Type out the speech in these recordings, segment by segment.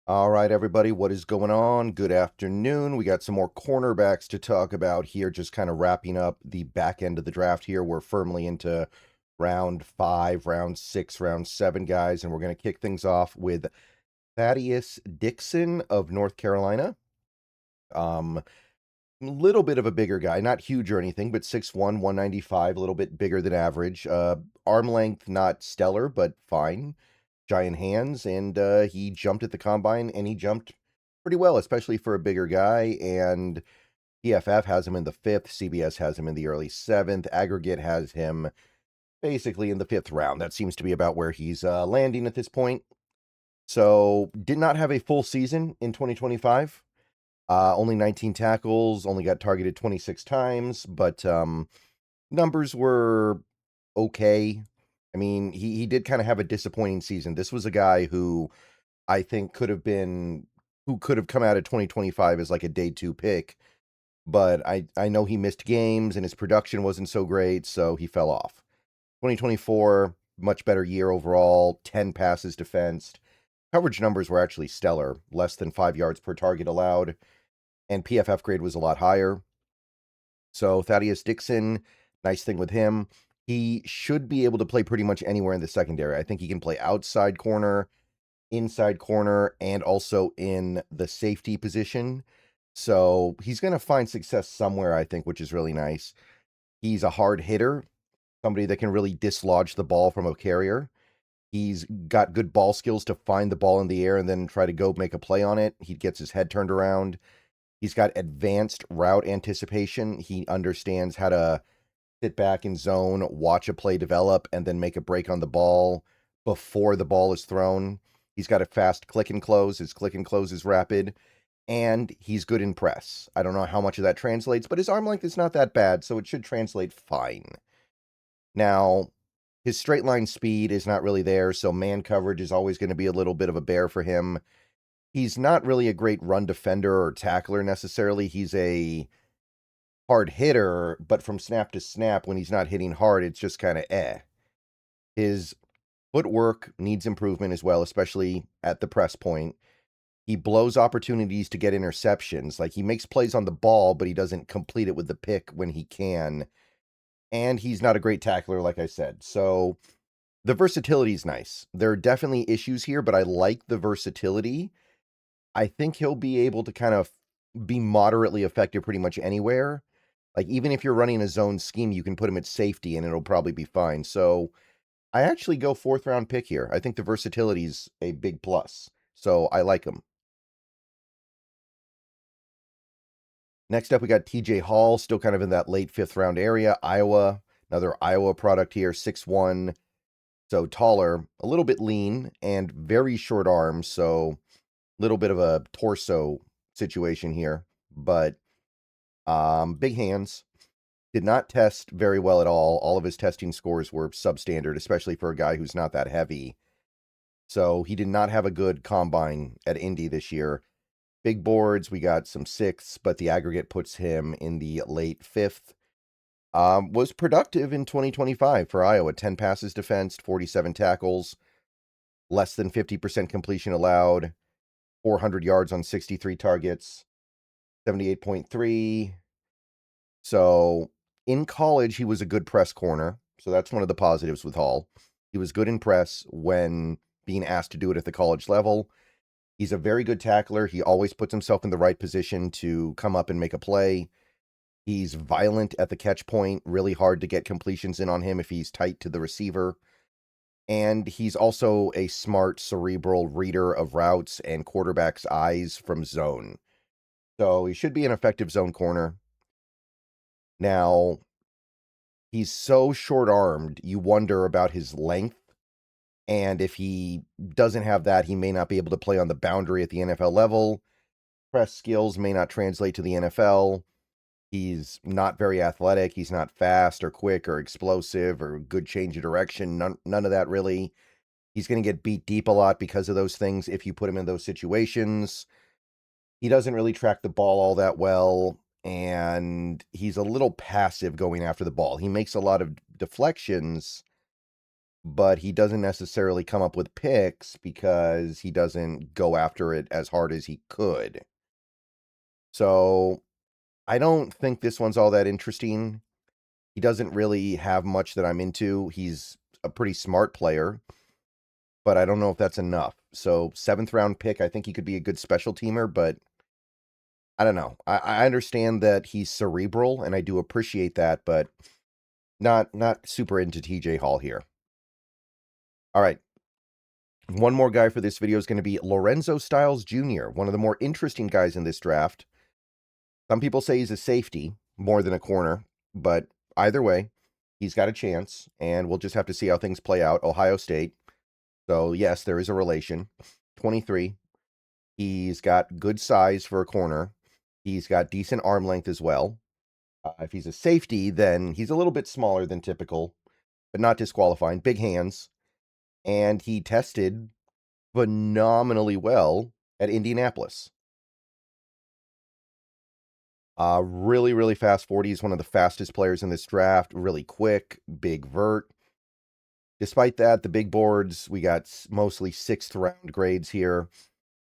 All right, everybody, what is going on? Good afternoon. We got some more cornerbacks to talk about here, just kind of wrapping up the back end of the draft here. We're firmly into round 5, round 6, round 7, guys, and we're going to kick things off with Thaddeus Dixon of North Carolina. Little bit of a bigger guy, not huge or anything, but 6'1", 195, a little bit bigger than average. Arm length, not stellar, but fine. Giant hands, and he jumped at the combine, and he jumped pretty well, especially for a bigger guy. And PFF has him in the 5th, CBS has him in the early 7th, Aggregate has him basically in the 5th round. That seems to be about where he's landing at this point. So, did not have a full season in 2025. Only 19 tackles, only got targeted 26 times, but numbers were okay. I mean, he did kind of have a disappointing season. This was a guy who I think could have come out of 2025 as like a day 2 pick, but I know he missed games and his production wasn't so great, so he fell off. 2024, much better year overall, 10 passes defensed. Coverage numbers were actually stellar, less than 5 yards per target allowed, and PFF grade was a lot higher. So Thaddeus Dixon, nice thing with him, he should be able to play pretty much anywhere in the secondary. I think he can play outside corner, inside corner, and also in the safety position. So he's going to find success somewhere, I think, which is really nice. He's a hard hitter, somebody that can really dislodge the ball from a carrier. He's got good ball skills to find the ball in the air and then try to go make a play on it. He gets his head turned around. He's got advanced route anticipation. He understands how to sit back in zone, watch a play develop, and then make a break on the ball before the ball is thrown. He's got a fast click and close. His click and close is rapid. And he's good in press. I don't know how much of that translates, but his arm length is not that bad, so it should translate fine. Now, his straight line speed is not really there, so man coverage is always going to be a little bit of a bear for him. He's not really a great run defender or tackler necessarily. He's a hard hitter, but from snap to snap, when he's not hitting hard, it's just kind of eh. His footwork needs improvement as well, especially at the press point. He blows opportunities to get interceptions. Like, he makes plays on the ball, but he doesn't complete it with the pick when he can. And he's not a great tackler, like I said. So the versatility is nice. There are definitely issues here, but I like the versatility. I think he'll be able to kind of be moderately effective pretty much anywhere. Like, even if you're running a zone scheme, you can put him at safety and it'll probably be fine. So I actually go 4th round pick here. I think the versatility is a big plus. So I like him. Next up, we got TJ Hall, still kind of in that late 5th round area. Iowa, another Iowa product here, 6'1", so taller, a little bit lean, and very short arms, so a little bit of a torso situation here. But big hands. Did not test very well at all. All of his testing scores were substandard, especially for a guy who's not that heavy. So he did not have a good combine at Indy this year. Big boards, we got some 6th, but the aggregate puts him in the late 5th. Was productive in 2025 for Iowa. 10 passes defensed, 47 tackles, less than 50% completion allowed, 400 yards on 63 targets, 78.3. So in college, he was a good press corner. So that's one of the positives with Hall. He was good in press when being asked to do it at the college level. He's a very good tackler. He always puts himself in the right position to come up and make a play. He's violent at the catch point, really hard to get completions in on him if he's tight to the receiver. And he's also a smart, cerebral reader of routes and quarterback's eyes from zone. So he should be an effective zone corner. Now, he's so short-armed, you wonder about his length. And if he doesn't have that, he may not be able to play on the boundary at the NFL level. Press skills may not translate to the NFL. He's not very athletic. He's not fast or quick or explosive or good change of direction. None of that really. He's going to get beat deep a lot because of those things if you put him in those situations. He doesn't really track the ball all that well, and he's a little passive going after the ball. He makes a lot of deflections, but he doesn't necessarily come up with picks because he doesn't go after it as hard as he could. So I don't think this one's all that interesting. He doesn't really have much that I'm into. He's a pretty smart player, but I don't know if that's enough. So 7th round pick, I think he could be a good special teamer, but I don't know. I understand that he's cerebral, and I do appreciate that, but not super into TJ Hall here. All right. One more guy for this video is going to be Lorenzo Styles Jr., one of the more interesting guys in this draft. Some people say he's a safety more than a corner, but either way, he's got a chance, and we'll just have to see how things play out. Ohio State. So, yes, there is a relation. 23. He's got good size for a corner. He's got decent arm length as well. If he's a safety, then he's a little bit smaller than typical, but not disqualifying. Big hands. And he tested phenomenally well at Indianapolis. Really, really fast 40. He's one of the fastest players in this draft. Really quick, big vert. Despite that, the big boards, we got mostly 6th round grades here.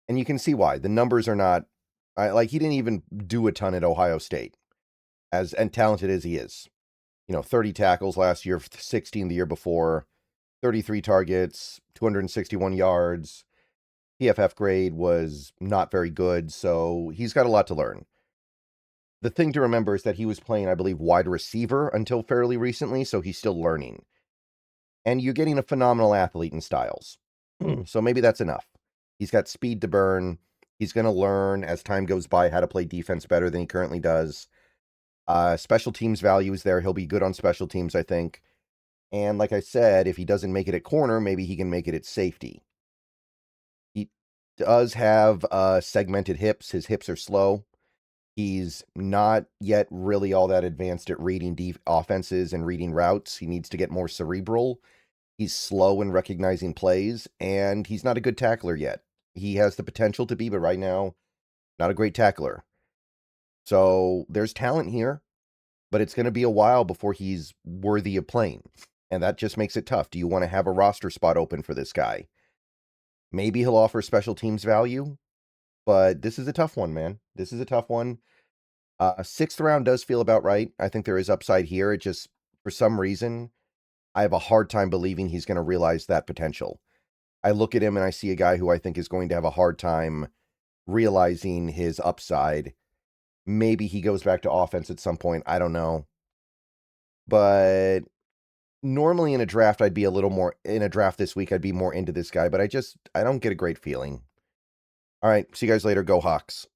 And you can see why. The numbers are not, like, he didn't even do a ton at Ohio State, as and talented as he is. 30 tackles last year, 16 the year before, 33 targets, 261 yards. PFF grade was not very good, so he's got a lot to learn. The thing to remember is that he was playing, I believe, wide receiver until fairly recently, so he's still learning. And you're getting a phenomenal athlete in Styles. So maybe that's enough. He's got speed to burn. He's going to learn as time goes by how to play defense better than he currently does. Special teams value is there. He'll be good on special teams, I think. And like I said, if he doesn't make it at corner, maybe he can make it at safety. He does have segmented hips. His hips are slow. He's not yet really all that advanced at reading offenses and reading routes. He needs to get more cerebral. He's slow in recognizing plays, and he's not a good tackler yet. He has the potential to be, but right now, not a great tackler. So there's talent here, but it's going to be a while before he's worthy of playing. And that just makes it tough. Do you want to have a roster spot open for this guy? Maybe he'll offer special teams value, but this is a tough one, man. This is a tough one. 6th round does feel about right. I think there is upside here. It just, for some reason, I have a hard time believing he's going to realize that potential. I look at him and I see a guy who I think is going to have a hard time realizing his upside. Maybe he goes back to offense at some point. I don't know. But normally in a draft, I'd be a little more, in a draft this week, I'd be more into this guy, but I don't get a great feeling. All right. See you guys later. Go Hawks.